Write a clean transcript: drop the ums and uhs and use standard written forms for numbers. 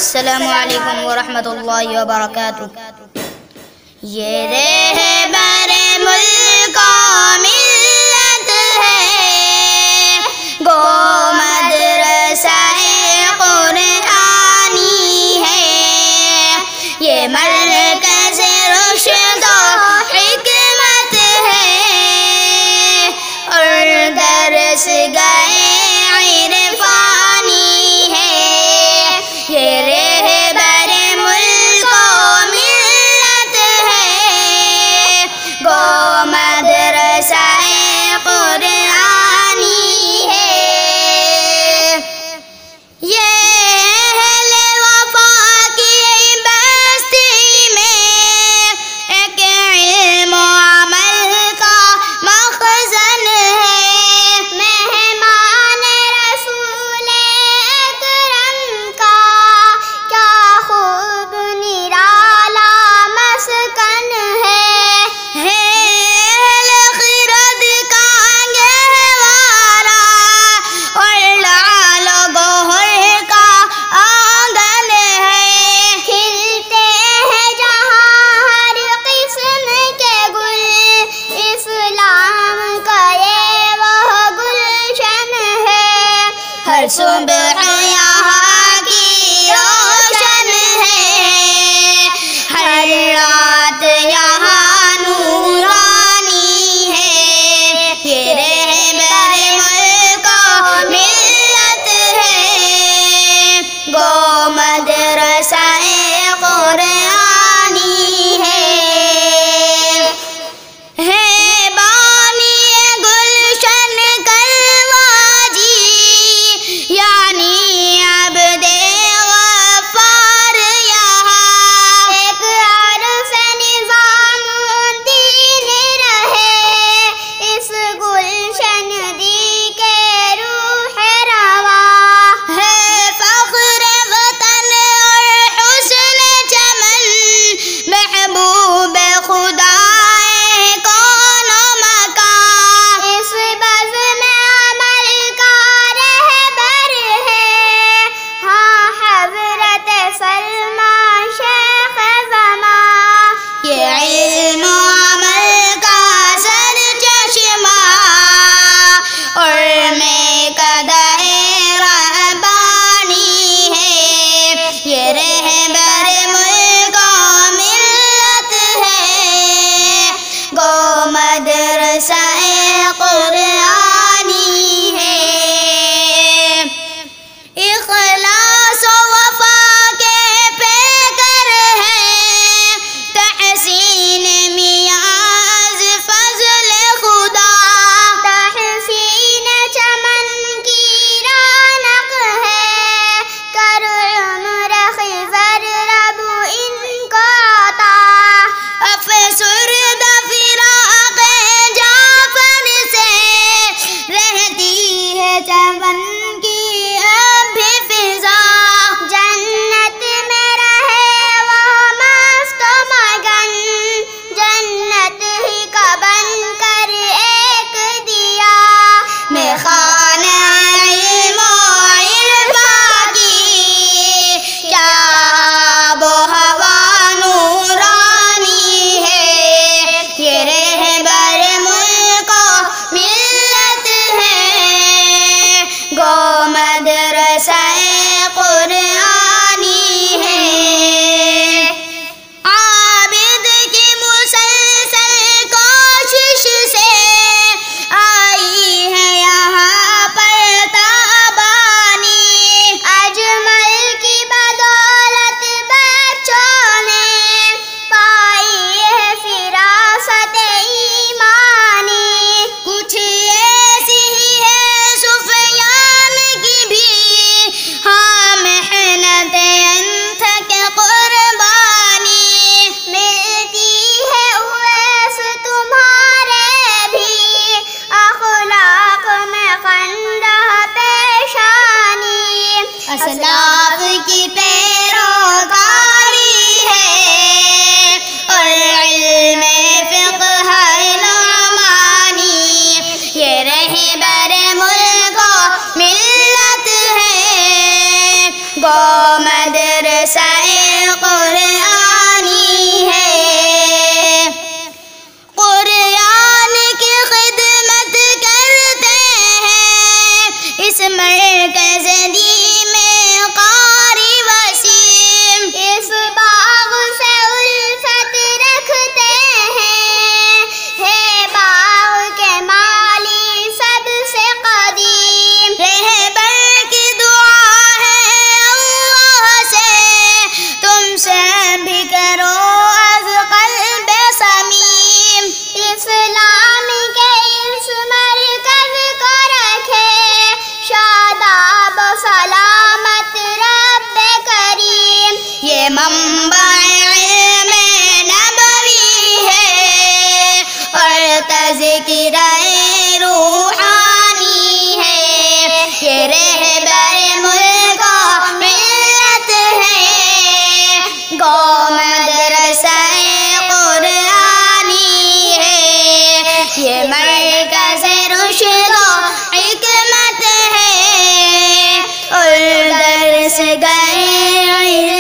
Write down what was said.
السلام علیکم ورحمۃ اللہ وبرکاتہ۔ یہ رہبر ملک و ملت ہے، گو مدرسہ قرآنی ہے، یہ مرکز رشد و حکمت ہے، اور درس گئے عرفانی ہے، یہ رہبر ملک و ملت ہے، گو مدرسہ قرآنی ہے، یہ اہل وفا کی بستی میں ایک علم و عمل کا مخزن ہے، مہمان رسول اکرم کا کیا خوب نرالا مسکن ہے، اہل خرد کا گہوارہ اور لعل و گوہر کا آنگن ہے، کھلتے ہیں جہاں ہر قسم کے گل، اسلام کا یہ وہ گلشن ہے، ہر صبح یہاں کی روشن ہے، ہر رات یہاں نورانی ہے، یہ رہبر ملک و ملت ہے، گو مدرسہ قرآنی ہے بانی گلشن کرواجی، یعنی عبد غفار یہاں ایک عرف نظام دین رہے، اس گلشن دی کے روح رواں ہے، فخر وطن اور حسن چمن، محبوب خدا کون و مکان، اس بزم عمل کا رہبر ہے، ہاں حضرت سلمیٰ شیخ زمان، یہ علم و عمل کا سرچشمہ اور میں قدح رہبانی ہے، یہ رہبر ملک و ملت ہے، گو مدرسہ قرآنی ہے، اخلاص و وفا کے پیکر ہیں، تحسین میاز فضل خدا، تحسین چمن کی رونق ہے، کر عمر خزاں مدرسہ قرآنی ہے، قرآن کی خدمت کرتے ہیں اس مرکز دی میں قاری وسیم، اس باغ سے الفت رکھتے ہیں، ہے باغ کے مالی سب سے قدیم، رہبر کی دعا ہے اللہ سے تم سے بھی کرو از قلب سمیم، اسلام کے اس مرکز کو رکھے شاداب سلامت رب کریم، یہ منبع علم نبوی ہے اور تذکرہ روحانی ہے، یہ رہبر ملک و ملت ہے، گو مدرسہ قرآنی ہے، یہ مرکز رشد و حکمت ہے اور درس گئے